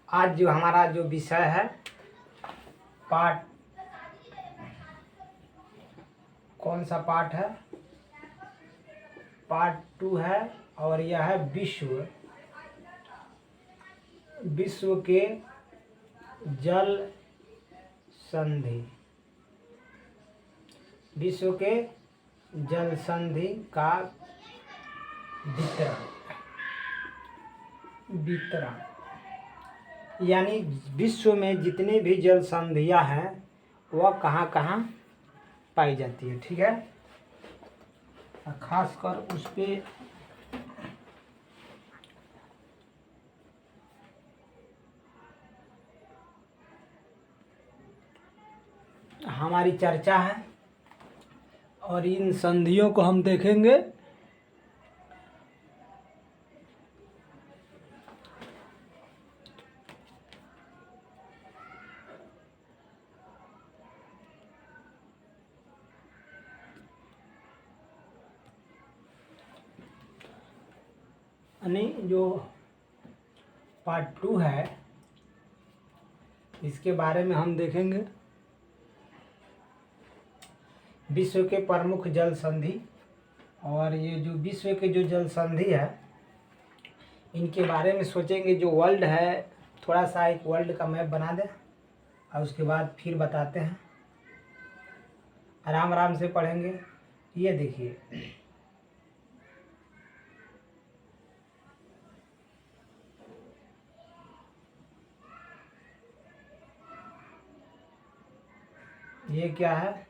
आज जो हमारा जो विषय है पार्ट, कौन सा पार्ट है? पार्ट 2 है और यह है विश्व के जल संधि। विश्व के जल संधि का वितरण यानी विश्व में जितनी भी जल संधियां हैं वह कहाँ कहाँ पाई जाती है। ठीक है, खासकर उस पे हमारी चर्चा है और इन संधियों को हम देखेंगे। यानी जो पार्ट 2 है इसके बारे में हम देखेंगे विश्व के प्रमुख जल संधि। और ये जो विश्व के जो जल संधि है इनके बारे में सोचेंगे। जो वर्ल्ड है, थोड़ा सा एक वर्ल्ड का मैप बना दें और उसके बाद फिर बताते हैं। आराम आराम से पढ़ेंगे। ये देखिए, ये क्या है?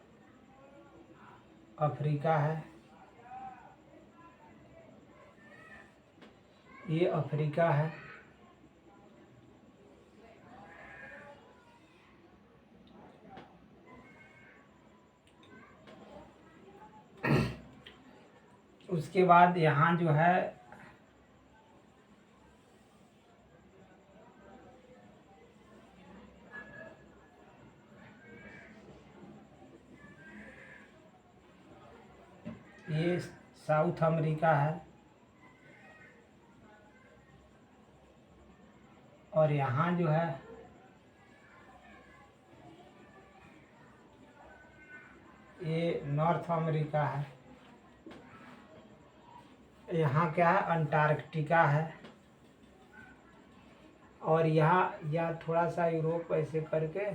अफ्रीका है। ये अफ्रीका है। उसके बाद यहाँ जो है ये साउथ अमेरिका है और यहाँ जो है ये नॉर्थ अमेरिका है। यहाँ क्या है? अंटार्कटिका है। और यहाँ या थोड़ा सा यूरोप ऐसे करके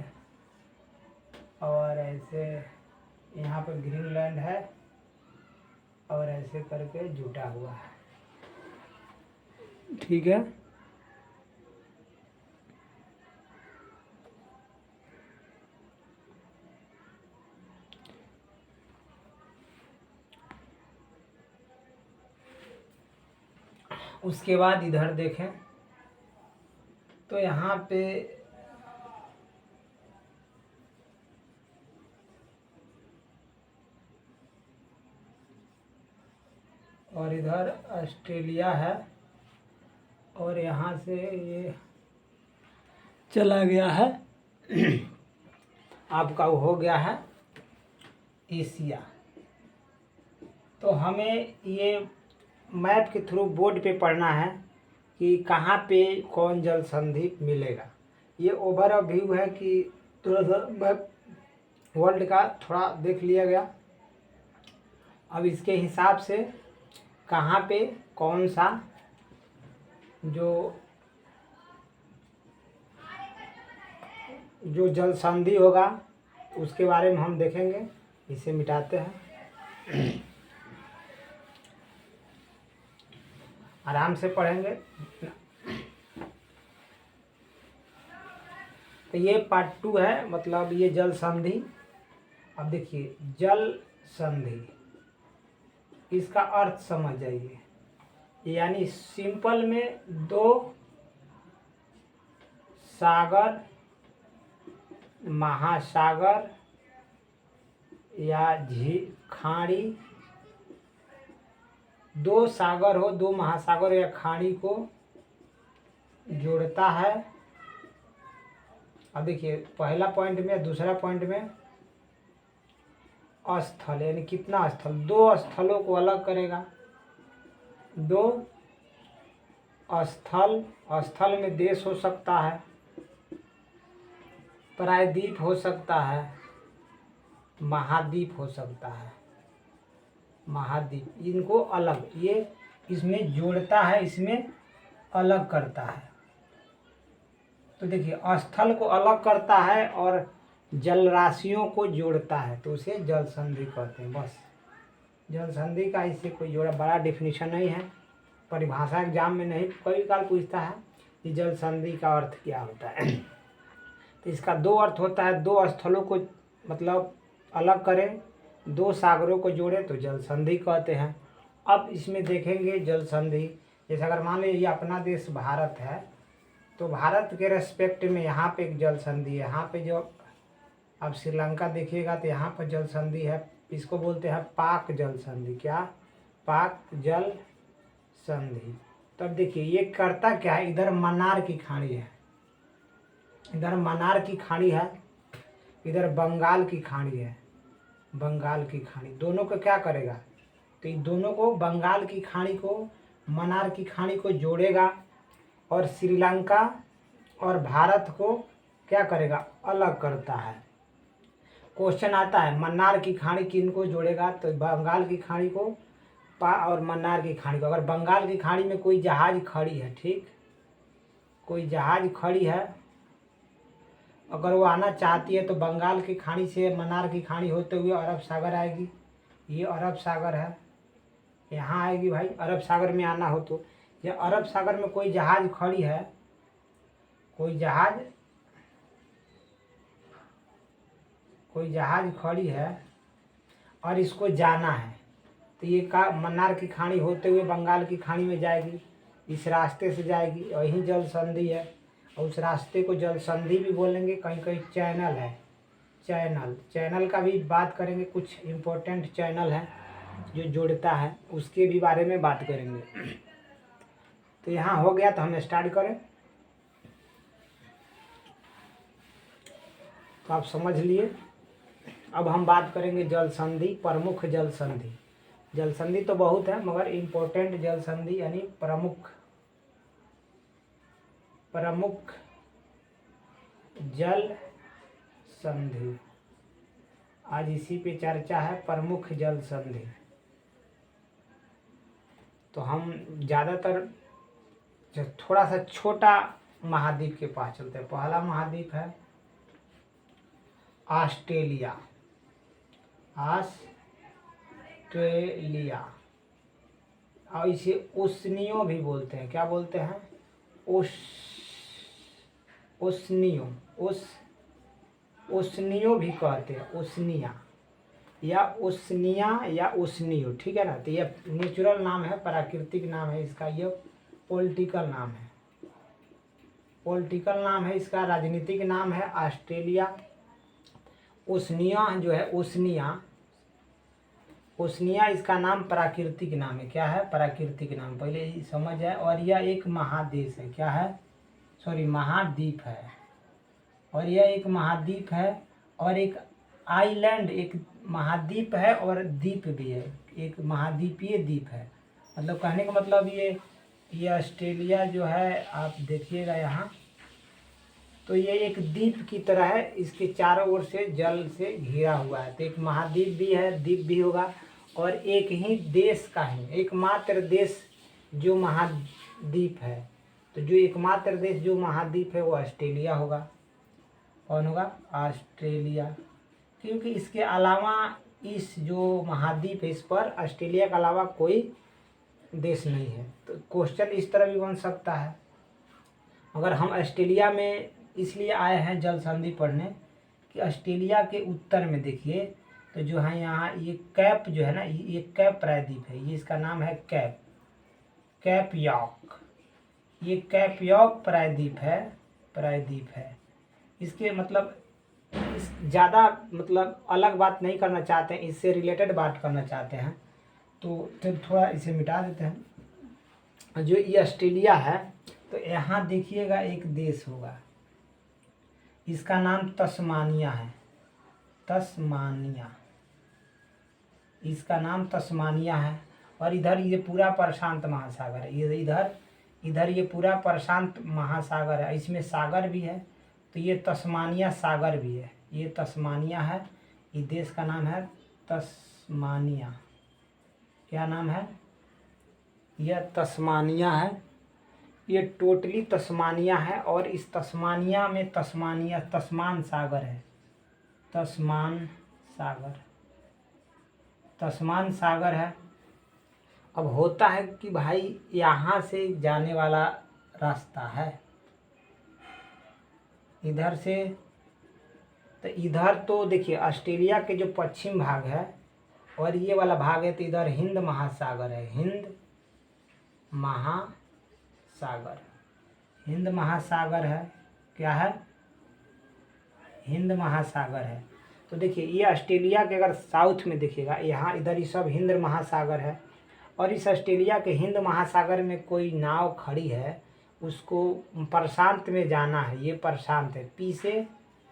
और ऐसे यहाँ पर ग्रीनलैंड है और ऐसे करके जुटा हुआ है। ठीक है, उसके बाद इधर देखें तो यहाँ पे और इधर ऑस्ट्रेलिया है और यहाँ से ये चला गया है आपका हो गया है एशिया। तो हमें ये मैप के थ्रू बोर्ड पे पढ़ना है कि कहाँ पे कौन जल संधि मिलेगा। ये ओवरव्यू है कि थोड़ा सा मैप वर्ल्ड का थोड़ा देख लिया गया। अब इसके हिसाब से कहाँ पे कौन सा जो जल संधि होगा उसके बारे में हम देखेंगे। इसे मिटाते हैं, आराम से पढ़ेंगे। तो ये पार्ट 2 है, मतलब ये जल संधि। अब देखिए, जल संधि इसका अर्थ समझ जाइए। यानी सिंपल में दो सागर, महासागर या खाड़ी, दो सागर हो, दो महासागर या खाड़ी को जोड़ता है। अब देखिए, पहला पॉइंट में, दूसरा पॉइंट में स्थल यानी कितना स्थल, दो स्थलों को अलग करेगा। दो स्थल, स्थल में देश हो सकता है, प्रायद्वीप हो सकता है, महाद्वीप हो सकता है। महाद्वीप, इनको अलग, ये इसमें जोड़ता है, इसमें अलग करता है। तो देखिए स्थल को अलग करता है और जल राशियों को जोड़ता है, तो उसे जल संधि कहते हैं। बस जल संधि का इससे कोई जोड़ा बड़ा डिफिनीशन नहीं है, परिभाषा एग्जाम में नहीं कई बार पूछता है कि जल संधि का अर्थ क्या होता है। तो इसका दो अर्थ होता है, दो स्थलों को मतलब अलग करें, दो सागरों को जोड़े तो जल संधि कहते हैं। अब इसमें देखेंगे जल संधि, जैसे अगर मान लीजिए ये अपना देश भारत है, तो भारत के रेस्पेक्ट में यहाँ पे एक जल संधि है। यहाँ पे जो अब श्रीलंका देखिएगा तो यहाँ पर जल संधि है, इसको बोलते हैं पाक जल संधि। क्या? पाक जल संधि। तब देखिए ये करता क्या है, इधर मन्नार की खाड़ी है, इधर मन्नार की खाड़ी है, इधर बंगाल की खाड़ी है, बंगाल की खाड़ी, दोनों को क्या करेगा, तो इन दोनों को, बंगाल की खाड़ी को मन्नार की खाड़ी को जोड़ेगा और श्रीलंका और भारत को क्या करेगा, अलग करता है। क्वेश्चन आता है मन्नार की खाड़ी किनको जोड़ेगा, तो बंगाल की खाड़ी को और मन्नार की खाड़ी को। अगर बंगाल की खाड़ी में कोई जहाज खड़ी है, ठीक, कोई जहाज खड़ी है, अगर वो आना चाहती है तो बंगाल की खाड़ी से मन्नार की खाड़ी होते हुए अरब सागर आएगी। ये अरब सागर है, यहाँ आएगी भाई, अरब सागर में आना हो तो। या अरब सागर में कोई जहाज खड़ी है, कोई जहाज खड़ी है और इसको जाना है, तो ये का मन्नार की खाड़ी होते हुए बंगाल की खाड़ी में जाएगी, इस रास्ते से जाएगी, और यही जल संधि है। और उस रास्ते को जल संधि भी बोलेंगे, कहीं कहीं चैनल है, चैनल का भी बात करेंगे, कुछ इम्पोर्टेंट चैनल है जो जोड़ता है, उसके भी बारे में बात करेंगे। तो यहाँ हो गया, तो हम स्टार्ट करें। तो आप समझ लिए। अब हम बात करेंगे जल संधि, प्रमुख जल संधि। जल संधि तो बहुत है, मगर इम्पोर्टेंट जल संधि यानी प्रमुख जल संधि, आज इसी पे चर्चा है, प्रमुख जल संधि। तो हम ज़्यादातर थोड़ा सा छोटा महाद्वीप के पास चलते हैं। पहला महाद्वीप है ऑस्ट्रेलिया, और इसे ओशनियो भी बोलते हैं। क्या बोलते हैं? ओशनियो भी कहते हैं, ओशनिया या ओशनियो, ठीक है ना। तो ये नेचुरल नाम है, प्राकृतिक नाम है इसका, ये पॉलिटिकल नाम है इसका, राजनीतिक नाम है ऑस्ट्रेलिया। ओशनिया जो है, ओशनिया इसका नाम प्राकृतिक नाम है। क्या है? प्राकृतिक नाम, पहले ये समझ है। और यह एक महादेश है, क्या है, सॉरी महाद्वीप है, और यह एक महाद्वीप है और एक आइलैंड, एक महाद्वीप है और द्वीप भी है, एक महाद्वीपीय द्वीप है। मतलब कहने का मतलब ये ऑस्ट्रेलिया जो है, आप देखिएगा यहाँ, तो ये एक द्वीप की तरह है, इसके चारों ओर से जल से घिरा हुआ है। तो एक महाद्वीप भी है, द्वीप भी होगा, और एक ही देश का ही एकमात्र देश जो महाद्वीप है। तो जो एकमात्र देश जो महाद्वीप है वो ऑस्ट्रेलिया होगा। कौन होगा? ऑस्ट्रेलिया। क्योंकि इसके अलावा इस जो महाद्वीप है, इस पर ऑस्ट्रेलिया के अलावा कोई देश नहीं है। तो क्वेश्चन इस तरह भी बन सकता है। अगर हम ऑस्ट्रेलिया में इसलिए आए हैं जल संधि पढ़ने कि ऑस्ट्रेलिया के उत्तर में देखिए, तो जो है यहाँ ये कैप जो है ना, ये कैप प्रायद्वीप है, ये इसका नाम है कैप यॉर्क। ये कैप यॉर्क प्रायद्वीप है। इसके मतलब इस ज़्यादा मतलब अलग बात नहीं करना चाहते हैं, इससे रिलेटेड बात करना चाहते हैं, तो थोड़ा इसे मिटा देते हैं। जो ये ऑस्ट्रेलिया है, तो यहाँ देखिएगा एक देश होगा, इसका नाम तस्मानिया है, इसका नाम तस्मानिया है। और इधर ये पूरा प्रशांत महासागर है, ये इधर इधर ये पूरा प्रशांत महासागर है, इसमें सागर भी है, तो ये तस्मानिया सागर भी है। ये तस्मानिया है, ये देश का नाम है तस्मानिया। क्या नाम है? यह तस्मानिया है, ये टोटली तस्मानिया है। और इस तस्मानिया में तस्मान सागर है, तस्मान सागर है। अब होता है कि भाई यहाँ से जाने वाला रास्ता है इधर से, तो इधर तो देखिए ऑस्ट्रेलिया के जो पश्चिम भाग है और ये वाला भाग है, तो इधर हिंद महासागर है, हिंद महासागर है। क्या है? हिंद महासागर है। तो देखिए ये ऑस्ट्रेलिया के अगर साउथ में देखिएगा, यहाँ इधर ये सब हिंद महासागर है, और इस ऑस्ट्रेलिया के हिंद महासागर में कोई नाव खड़ी है, उसको प्रशांत में जाना है। ये प्रशांत है, पी से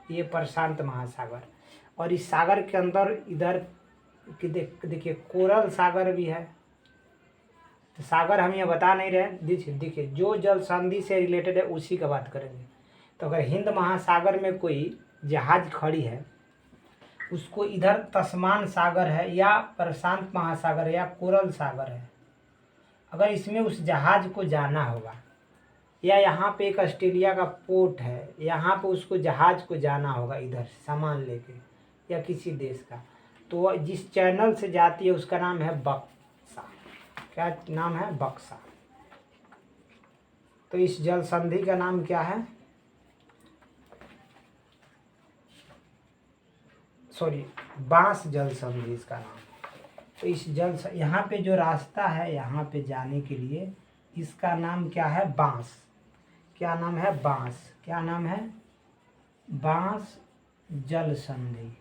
ये प्रशांत महासागर। और इस सागर के अंदर इधर देखिए कोरल सागर भी है। तो सागर हम ये बता नहीं रहे, देखिए जो जल संधि से रिलेटेड है उसी का बात करेंगे। तो अगर हिंद महासागर में कोई जहाज खड़ी है, उसको इधर तस्मान सागर है या प्रशांत महासागर है या कोरल सागर है, अगर इसमें उस जहाज को जाना होगा, या यहाँ पे एक ऑस्ट्रेलिया का पोर्ट है, यहाँ पे उसको जहाज को जाना होगा इधर सामान लेके या किसी देश का, तो जिस चैनल से जाती है उसका नाम है बक्सा। क्या नाम है? बक्सा। तो इस जल संधि का नाम क्या है? सॉरी, बांस जल संधि इसका नाम। तो इस यहाँ पे जो रास्ता है यहाँ पे जाने के लिए, इसका नाम क्या है? बांस। क्या नाम है? बांस। क्या नाम है? बांस जल संधि।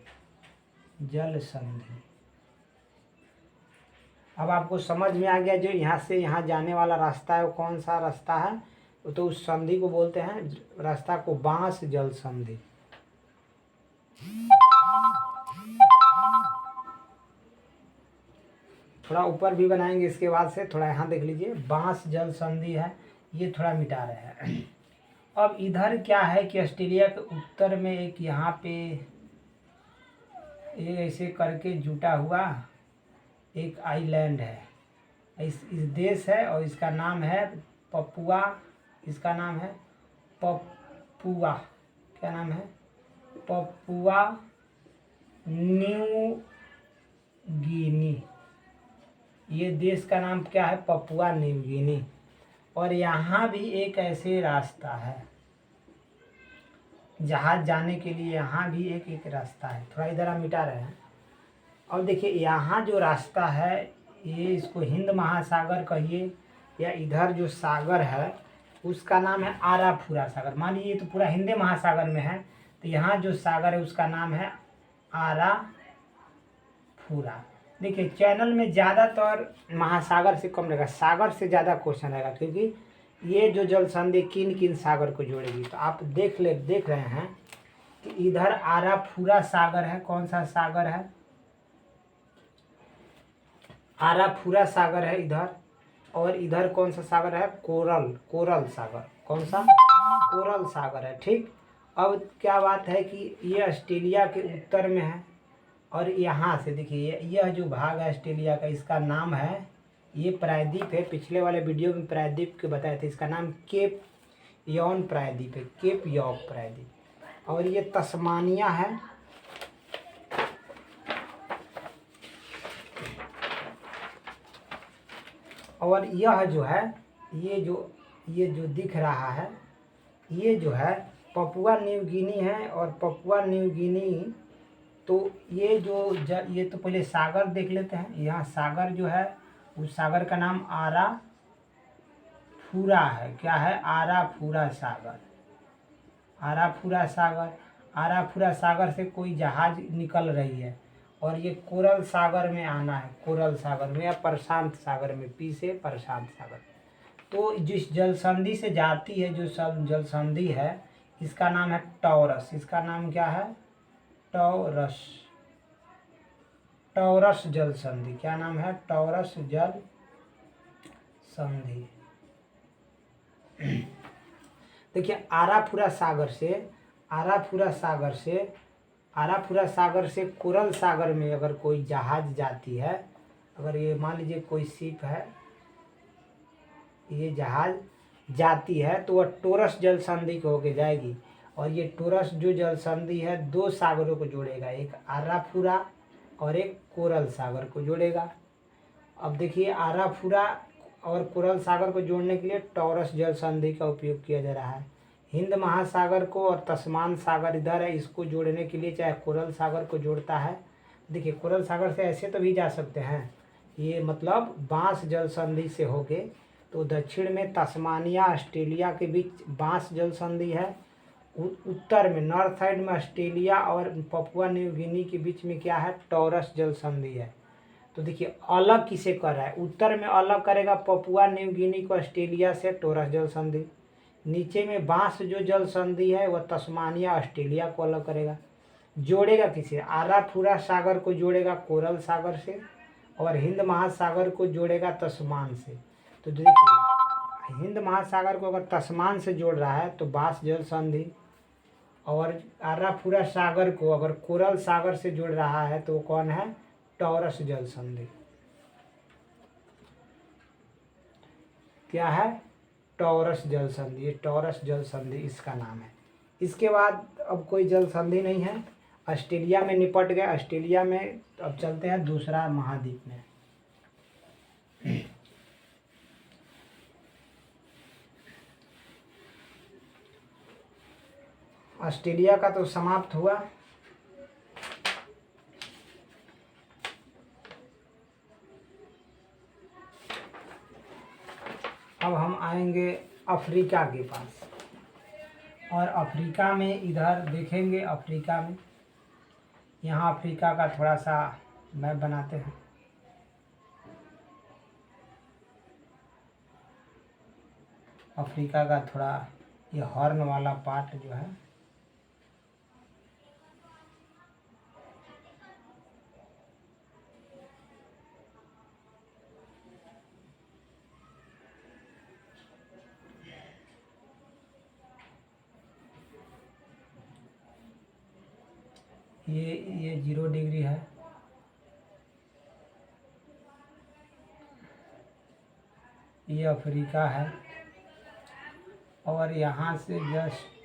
अब आपको समझ में आ गया जो यहाँ से यहाँ जाने वाला रास्ता है वो कौन सा रास्ता है? तो उस संधि को बोलते हैं, रास्ता को, बांस जल संधि। थोड़ा ऊपर भी बनाएंगे इसके बाद से, थोड़ा यहाँ देख लीजिए, बांस जल संधि है, ये थोड़ा मिटा रहे हैं। अब इधर क्या है कि ऑस्ट्रेलिया के उत्तर में एक यहाँ पे ये ऐसे करके जुटा हुआ एक आइलैंड है, इस देश है, और इसका नाम है पपुआ। इसका नाम है पपुआ। क्या नाम है? Papua New Guinea. ये देश का नाम क्या है? Papua New Guinea. और यहाँ भी एक ऐसे रास्ता है जहाज जाने के लिए, यहाँ भी एक रास्ता है। थोड़ा इधर हम मिटा रहे हैं। और देखिए यहाँ जो रास्ता है, ये इसको हिंद महासागर कहिए, या इधर जो सागर है उसका नाम है आराफुरा सागर। मान लीजिए तो पूरा हिंद महासागर में है, तो यहाँ जो सागर है उसका नाम है आराफुरा। देखिए चैनल में ज़्यादातर महासागर से कम रहेगा, सागर से ज़्यादा क्वेश्चन रहेगा, क्योंकि ये जो जल संधि किन किन सागर को जोड़ेगी। तो आप देख रहे हैं कि इधर आराफुरा सागर है। कौन सा सागर है? आराफुरा सागर है इधर। और इधर कौन सा सागर है? कोरल सागर। कौन सा? कोरल सागर है। ठीक। अब क्या बात है कि ये ऑस्ट्रेलिया के उत्तर में है, और यहाँ से देखिए यह जो भाग है ऑस्ट्रेलिया का, इसका नाम है, ये प्रायद्वीप है। पिछले वाले वीडियो में प्रायद्वीप के बताए थे, इसका नाम केप यॉन प्रायद्वीप है, केप यॉर्क प्रायद्वीप। और ये तस्मानिया है, और यह जो है, ये जो दिख रहा है, ये जो है पपुआ न्यू गिनी है। और पपुआ न्यू गिनी, तो ये तो पहले सागर देख लेते हैं। यहाँ सागर जो है, उस सागर का नाम आराफुरा है। क्या है? आराफुरा सागर। आराफुरा सागर से कोई जहाज निकल रही है, और ये कोरल सागर में आना है, कोरल सागर में या प्रशांत सागर में, पी से प्रशांत सागर। तो जिस जल संधि से जाती है, जो सब जल संधि है, इसका नाम है टॉरस। इसका नाम क्या है? टॉरस जल संधि। क्या नाम है? टॉरस जल संधि। देखिए आराफुरा सागर से कोरल सागर में अगर कोई जहाज जाती है, अगर ये मान लीजिए कोई शिप है, ये जहाज जाती है तो वह टोरस जल संधि को होके जाएगी। और ये टोरस जो जल संधि है दो सागरों को जोड़ेगा, एक आराफुरा और एक कोरल सागर को जोड़ेगा। अब देखिए आराफुरा और कोरल सागर को जोड़ने के लिए टॉरस जल संधि का उपयोग किया जा रहा है। हिंद महासागर को और तस्मान सागर इधर है, इसको जोड़ने के लिए चाहे कोरल सागर को जोड़ता है। देखिए कोरल सागर से ऐसे तो भी जा सकते हैं, ये मतलब बांस जल संधि से होके, तो दक्षिण में तस्मानिया ऑस्ट्रेलिया के बीच बांस जल संधि है, उत्तर में नॉर्थ साइड में ऑस्ट्रेलिया और पपुआ न्यू गिनी के बीच में क्या है, टॉरस जल संधि है। तो देखिए अलग किसे कर रहा है, उत्तर में अलग करेगा पपुआ न्यू गिनी को ऑस्ट्रेलिया से, टोरस जल संधि। नीचे में बांस जो जल संधि है वह तस्मानिया ऑस्ट्रेलिया को अलग करेगा। जोड़ेगा किसे, आराफुरा सागर को जोड़ेगा कोरल सागर से, और हिंद महासागर को जोड़ेगा तस्मान से। तो देखिए हिंद महासागर को अगर तस्मान से जोड़ रहा है तो बांस जल संधि, और आराफुरा सागर को अगर कोरल सागर से जोड़ रहा है तो वो कौन है, टॉरस जल संधि। क्या है, टॉरस जल संधि, ये टॉरस जल संधि इसका नाम है। इसके बाद अब कोई जल संधि नहीं है, ऑस्ट्रेलिया में निपट गए। ऑस्ट्रेलिया में अब चलते हैं दूसरा महाद्वीप में। ऑस्ट्रेलिया का तो समाप्त हुआ। अब हम आएंगे अफ्रीका के पास, और अफ्रीका में इधर देखेंगे, अफ्रीका में यहाँ अफ्रीका का थोड़ा सा मैप बनाते हैं। अफ्रीका का थोड़ा ये हॉर्न वाला पार्ट जो है, ये 0 डिग्री है, ये अफ्रीका है, और यहाँ से जस्ट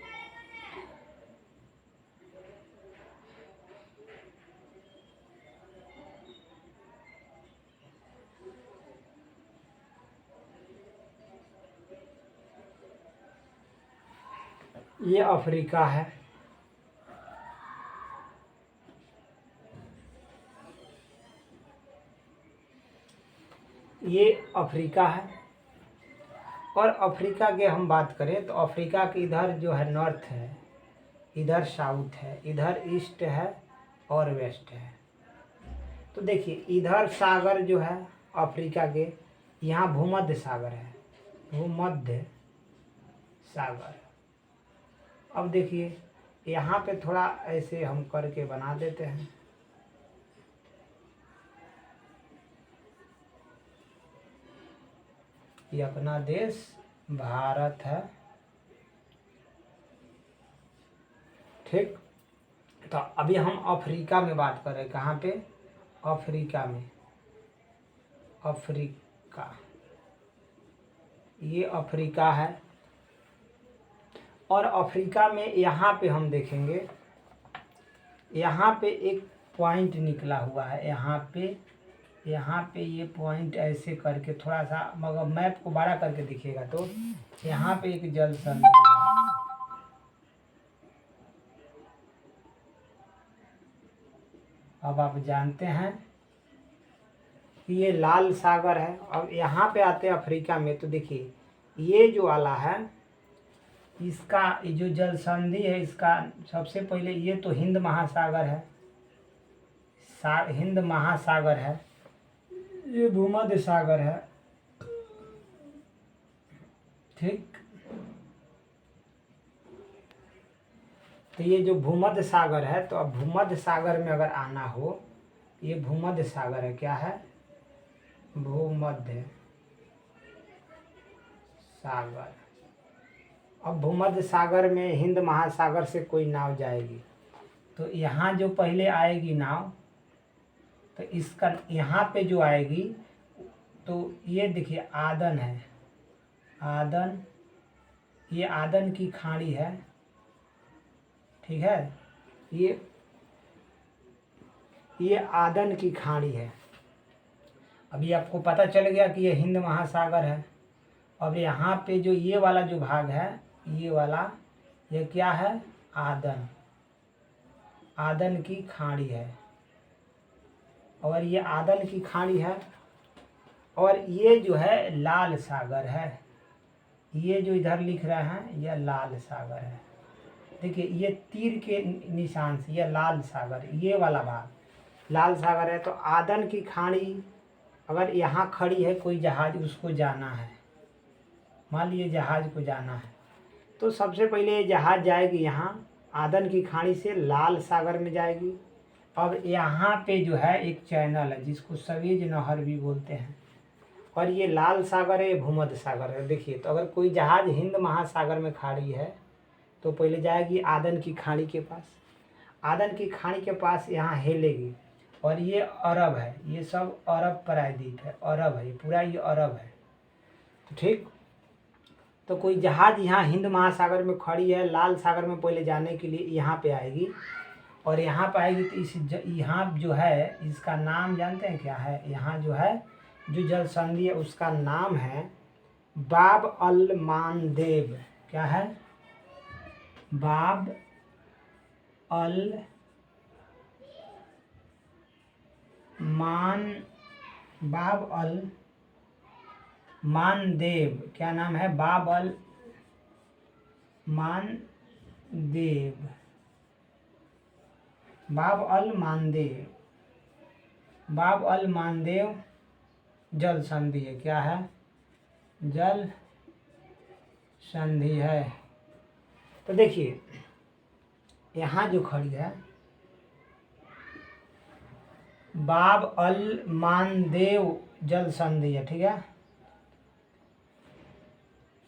ये अफ्रीका है। ये अफ्रीका है, और अफ्रीका के हम बात करें तो अफ्रीका के इधर जो है नॉर्थ है, इधर साउथ है, इधर ईस्ट है और वेस्ट है। तो देखिए इधर सागर जो है अफ्रीका के, यहाँ भूमध्य सागर है, भूमध्य सागर। अब देखिए यहाँ पे थोड़ा ऐसे हम करके बना देते हैं, ये अपना देश भारत है, ठीक। तो अभी हम अफ्रीका में बात कर रहे हैं, कहाँ पे, अफ्रीका में, अफ्रीका, ये अफ्रीका है। और अफ्रीका में यहाँ पे हम देखेंगे, यहाँ पे एक पॉइंट निकला हुआ है, यहाँ पे ये पॉइंट ऐसे करके थोड़ा सा, मगर मैप को बड़ा करके दिखेगा तो यहाँ पे एक जल संधि है। अब आप जानते हैं कि ये लाल सागर है। अब यहाँ पे आते हैं अफ्रीका में, तो देखिए ये जो वाला है, इसका ये जो जल संधि है, इसका सबसे पहले ये तो हिंद महासागर है, हिंद महासागर है, ये भूमध्य सागर है, ठीक। तो ये जो भूमध्य सागर है, तो अब भूमध्य सागर में अगर आना हो, ये भूमध्य सागर है, क्या है, भूमध्य सागर। अब भूमध्य सागर में हिंद महासागर से कोई नाव जाएगी तो यहाँ जो पहले आएगी नाव, तो इसका यहाँ पे जो आएगी तो ये देखिए आदन है, आदन, ये आदन की खाड़ी है, ठीक है, ये आदन की खाड़ी है। अभी आपको पता चल गया कि ये हिंद महासागर है। अब यहाँ पे जो ये वाला जो भाग है, ये वाला, ये क्या है, आदन, आदन की खाड़ी है, और ये आदन की खाड़ी है। और ये जो है लाल सागर है, ये जो इधर लिख रहे हैं यह लाल सागर है। देखिए ये तीर के निशान से यह लाल सागर, ये वाला भाग लाल सागर है। तो आदन की खाड़ी अगर यहाँ खड़ी है कोई जहाज, उसको जाना है, मान लीजिए जहाज को जाना है, तो सबसे पहले ये जहाज जाएगी यहाँ आदन की खाड़ी से लाल सागर में जाएगी। अब यहाँ पे जो है एक चैनल है जिसको सवेज नहर भी बोलते हैं, और ये लाल सागर है, ये भूमध्य सागर है। देखिए तो अगर कोई जहाज हिंद महासागर में खड़ी है तो पहले जाएगी आदन की खाड़ी के पास, आदन की खाड़ी के पास यहाँ हेलेगी, और ये अरब है, ये सब अरब प्रायद्वीप है, अरब है, ये पूरा ये अरब है, तो ठीक। तो कोई जहाज यहाँ हिंद महासागर में खड़ी है, लाल सागर में पहले जाने के लिए यहाँ पे आएगी, और यहाँ पे आएगी तो इस यहाँ जो है इसका नाम जानते हैं क्या है, यहाँ जो है जो जल संधि है उसका नाम है बाब अल मानदेव। क्या है, बाब अल मानदेव। क्या नाम है, बाब अल मानदेव, बाब अल मानदेव, बाब अल मानदेव जल संधि है। क्या है, जल संधि है। तो देखिए यहाँ जो खड़ी है बाब अल मानदेव जल संधि है, ठीक है।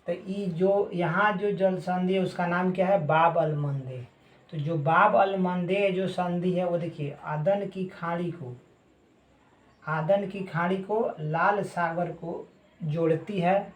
तो ये जो यहाँ जो जल संधि है उसका नाम क्या है, बाब अल मानदेव। तो जो बाब अल मानदेव जो संधि है वो देखिए आदन की खाड़ी को, आदन की खाड़ी को लाल सागर को जोड़ती है।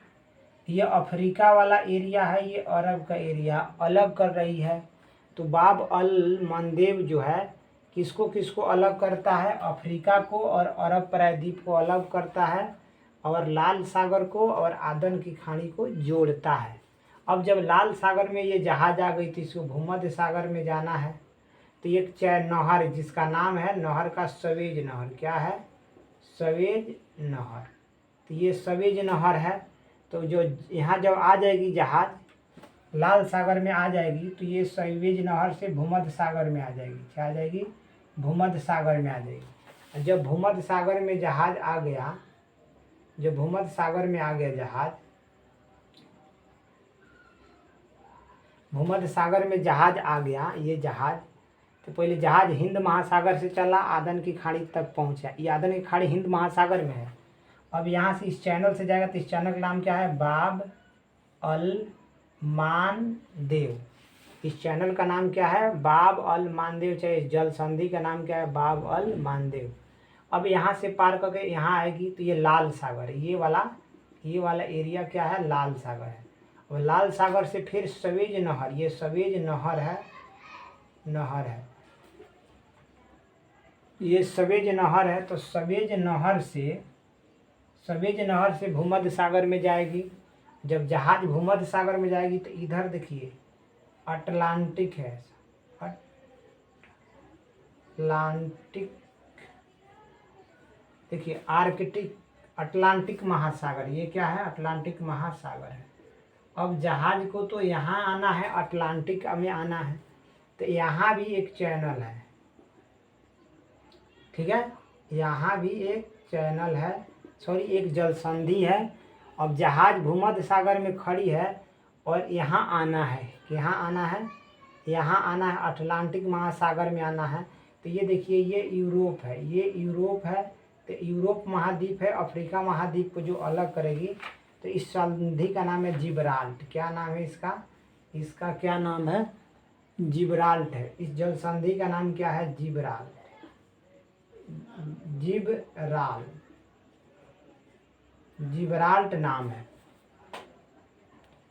ये अफ्रीका वाला एरिया है, ये अरब का एरिया अलग कर रही है। तो बाब अल मानदेव जो है किसको किसको अलग करता है, अफ्रीका को और अरब प्रायद्वीप को अलग करता है, और लाल सागर को और आदन की खाड़ी को जोड़ता है। अब जब लाल सागर में ये जहाज आ गई तो इसको भूमध्य सागर में जाना है, तो एक नहर जिसका नाम है, नहर का सवेज नहर। क्या है, सवेज नहर। तो ये सवेज नहर है। तो जो यहाँ जब आ जाएगी जहाज लाल सागर में आ जाएगी तो ये सवेज नहर से भूमध्य सागर में आ जाएगी। क्या आ जाएगी, भूमध्य सागर में आ जाएगी। जब भूमध्य सागर में जहाज आ गया, जब भूमध्य सागर में आ गया जहाज, भूमध्य सागर में जहाज आ गया, ये जहाज, तो पहले जहाज हिंद महासागर से चला, आदन की खाड़ी तक पहुंचा। ये आदन की खाड़ी हिंद महासागर में है। अब यहाँ से इस चैनल से जाएगा तो इस चैनल का नाम क्या है, बाब अल मानदेव। इस चैनल का नाम क्या है, बाब अल मानदेव। चाहे इस जल संधि का नाम क्या है, बाब अल मानदेव। अब यहाँ से पार करके यहाँ आएगी तो ये लाल सागर है, ये वाला एरिया क्या है, लाल सागर है। अब लाल सागर से फिर सवेज नहर, ये सवेज नहर है, नहर है, ये सवेज नहर है। तो सवेज नहर से भूमध्य सागर में जाएगी। जब जहाज भूमध्य सागर में जाएगी तो इधर देखिए अटलांटिक है, अटलांटिक, देखिए आर्कटिक, अटलांटिक महासागर, ये क्या है, अटलांटिक महासागर है। अब जहाज को तो यहाँ आना है, अटलांटिक में आना है, तो यहाँ भी एक चैनल है, ठीक है, यहाँ भी एक चैनल है, सॉरी एक जल संधि है। अब जहाज भूमध्य सागर में खड़ी है और यहाँ आना है, यहाँ आना है, यहाँ आना है, अटलांटिक महासागर में आना है। तो ये देखिए ये यूरोप है, ये यूरोप है। तो यूरोप महाद्वीप है, अफ्रीका महाद्वीप को जो अलग करेगी। तो इस संधि का नाम है जिब्राल्ट। क्या नाम है इसका, इसका क्या नाम है? जिब्राल्ट है। इस जल संधि का नाम क्या है? जिब्राल्ट। जिब्राल जिब्राल्ट नाम है।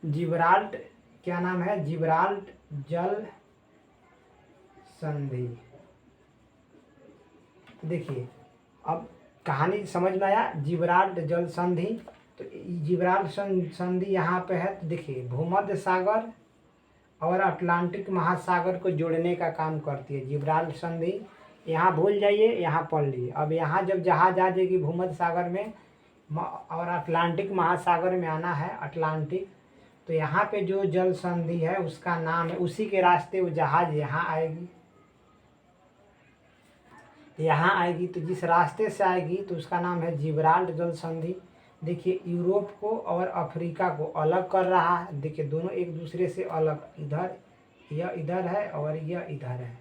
जिब्राल्ट क्या नाम है? जिब्राल्ट जल संधि। देखिए अब कहानी समझ में आया। जिब्राल्ट जल संधि, तो जिब्राल्ट संधि यहाँ पे है। तो देखिए भूमध्य सागर और अटलांटिक महासागर को जोड़ने का काम करती है जिब्राल्ट संधि। यहाँ भूल जाइए, यहाँ पढ़ लिए। अब यहाँ जब जहाज आ जाएगी भूमध्य सागर में और अटलांटिक महासागर में आना है, अटलांटिक, तो यहाँ पे जो जल संधि है उसका नाम है, उसी के रास्ते वो जहाज यहाँ आएगी। यहाँ आएगी तो जिस रास्ते से आएगी तो उसका नाम है जिब्राल्ट जल संधि। देखिए यूरोप को और अफ्रीका को अलग कर रहा है। देखिए दोनों एक दूसरे से अलग, इधर यह इधर है और यह इधर है।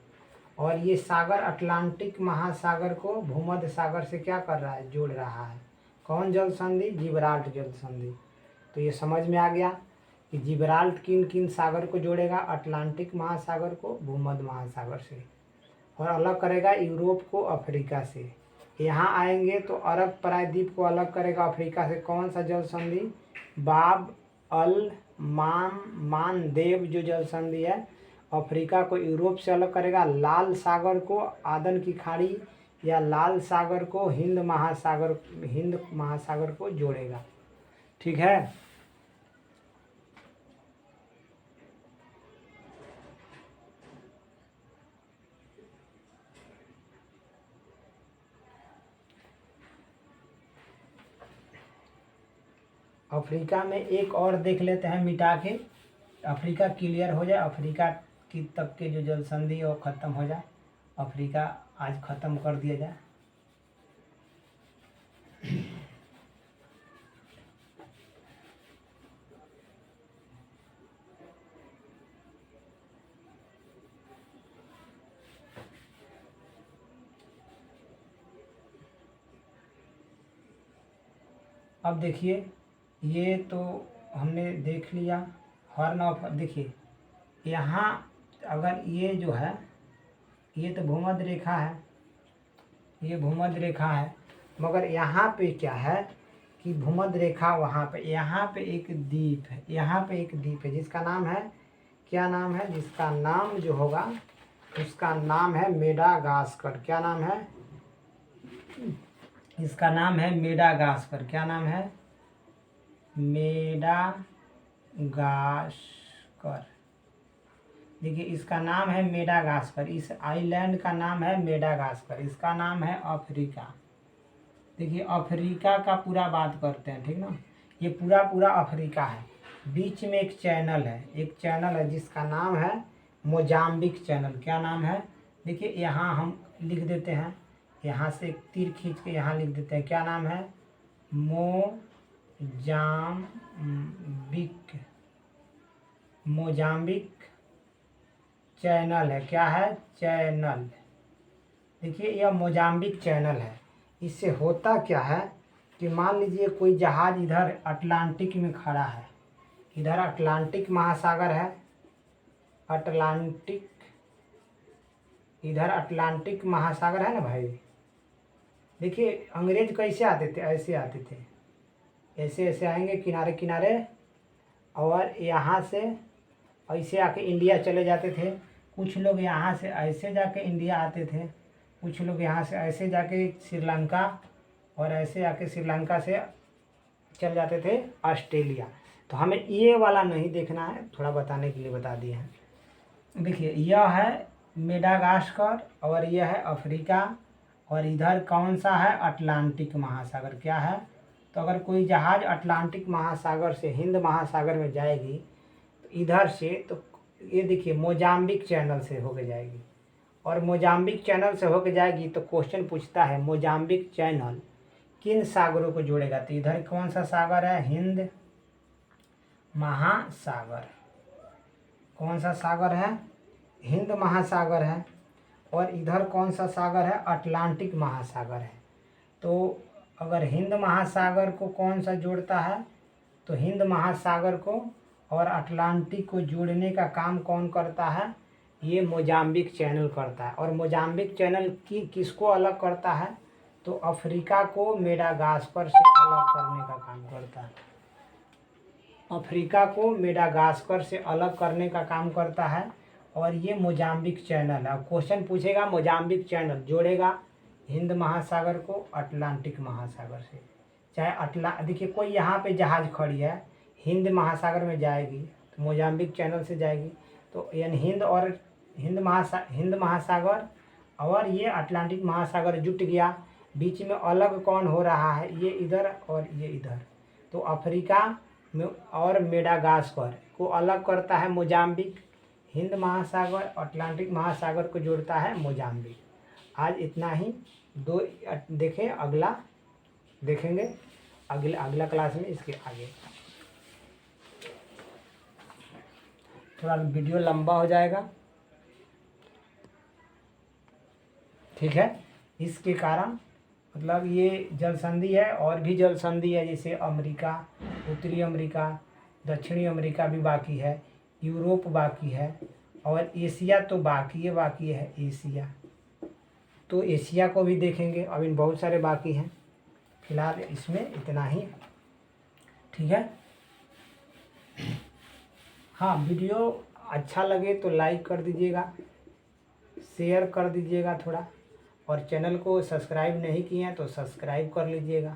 और ये सागर अटलांटिक महासागर को भूमध्य सागर से क्या कर रहा है? जोड़ रहा है। कौन जल संधि? जिब्राल्ट जल संधि। तो ये समझ में आ गया कि जिब्राल्ट किन किन सागर को जोड़ेगा? अटलांटिक महासागर को भूमध्य महासागर से, और अलग करेगा यूरोप को अफ्रीका से। यहाँ आएंगे तो अरब प्रायद्वीप को अलग करेगा अफ्रीका से। कौन सा जल संधि? बाब अल मानदेव जो जल संधि है। अफ्रीका को यूरोप से अलग करेगा। लाल सागर को आदन की खाड़ी या लाल सागर को हिंद महासागर को जोड़ेगा। ठीक है। अफ्रीका में एक और देख लेते हैं मिटा के, अफ्रीका क्लियर हो जाए, अफ्रीका की तक के जो जल संधि है वो ख़त्म हो जाए। अफ्रीका आज ख़त्म कर दिया जाए। अब देखिए ये तो हमने देख लिया हॉर्न ऑफ। देखिए यहाँ अगर ये जो है, ये तो भूमध्य रेखा है, ये भूमध्य रेखा है, मगर यहाँ पे क्या है कि भूमध्य रेखा वहाँ पे, यहाँ पे एक द्वीप है, यहाँ पे एक द्वीप है जिसका नाम है, क्या नाम है? जिसका नाम जो होगा उसका नाम है मेडागास्कर। क्या नाम है? इसका नाम है मेडागास्कर। क्या नाम है? मेडागास्कर। देखिए इसका नाम है मेडागास्कर। इस आइलैंड का नाम है मेडागास्कर। इसका नाम है अफ्रीका। देखिए अफ्रीका का पूरा बात करते हैं, ठीक ना। ये पूरा पूरा अफ्रीका है। बीच में एक चैनल है, एक चैनल है जिसका नाम है मोजाम्बिक चैनल। क्या नाम है? देखिए यहाँ हम लिख देते हैं, यहाँ से एक तीर खींच के यहाँ लिख देते हैं। क्या नाम है? मोजाम्बिक चैनल है। क्या है? चैनल। देखिए यह मोजाम्बिक चैनल है। इससे होता क्या है कि मान लीजिए कोई जहाज इधर अटलांटिक में खड़ा है, इधर अटलांटिक महासागर है, अटलांटिक, इधर अटलांटिक महासागर है ना भाई। देखिए अंग्रेज कैसे आते थे? ऐसे आते थे, ऐसे ऐसे आएंगे किनारे किनारे, और यहाँ से ऐसे आके इंडिया चले जाते थे। कुछ लोग यहाँ से ऐसे जाके इंडिया आते थे, कुछ लोग यहाँ से ऐसे जाके श्रीलंका, और ऐसे आके श्रीलंका से चल जाते थे ऑस्ट्रेलिया। तो हमें ये वाला नहीं देखना है, थोड़ा बताने के लिए बता दिए हैं। देखिए यह है मेडागास्कर और यह है अफ्रीका, और इधर कौन सा है? अटलांटिक महासागर। क्या है? तो अगर कोई जहाज अटलांटिक महासागर से हिंद महासागर में जाएगी तो इधर से, तो ये देखिए मोजाम्बिक चैनल से होके जाएगी, और मोजाम्बिक चैनल से होके जाएगी तो क्वेश्चन पूछता है मोजाम्बिक चैनल किन सागरों को जोड़ेगा? तो इधर कौन सा सागर है? हिंद महासागर। कौन सा सागर है? हिंद महासागर है। और इधर कौन सा सागर है? अटलांटिक महासागर है। तो अगर हिंद महासागर को कौन सा जोड़ता है? तो हिंद महासागर को और अटलांटिक को जोड़ने का काम कौन करता है? ये मोजाम्बिक चैनल करता है। और मोजाम्बिक चैनल किसको अलग करता है? तो अफ्रीका को मेडागास्कर से अलग करने का काम करता है। अफ्रीका को मेडागास्कर से अलग करने का काम करता है और ये मोजाम्बिक चैनल है। क्वेश्चन पूछेगा मोजाम्बिक चैनल जोड़ेगा हिंद महासागर को अटलांटिक महासागर से। चाहे देखिए कोई यहाँ पे जहाज़ खड़ी है, हिंद महासागर में जाएगी तो मोजाम्बिक चैनल से जाएगी, तो यानी हिंद महासागर और ये अटलांटिक महासागर जुट गया। बीच में अलग कौन हो रहा है? ये इधर और ये इधर। तो अफ्रीका में और मेडागास्कर को अलग करता है मोजाम्बिक। हिंद महासागर अटलांटिक महासागर को जोड़ता है मोजाम्बिक। आज इतना ही। देखें, अगला देखेंगे अगला क्लास में इसके आगे। थोड़ा वीडियो लंबा हो जाएगा, ठीक है। इसके कारण मतलब ये जल संधि है, और भी जल संधि है, जैसे अमेरिका, उत्तरी अमेरिका, दक्षिणी अमेरिका भी बाकी है, यूरोप बाकी है, और एशिया तो बाकी है एशिया। तो एशिया को भी देखेंगे, अब इन बहुत सारे बाकी हैं। फिलहाल इसमें इतना ही, ठीक है। हाँ, वीडियो अच्छा लगे तो लाइक कर दीजिएगा, शेयर कर दीजिएगा थोड़ा, और चैनल को सब्सक्राइब नहीं किए हैं तो सब्सक्राइब कर लीजिएगा।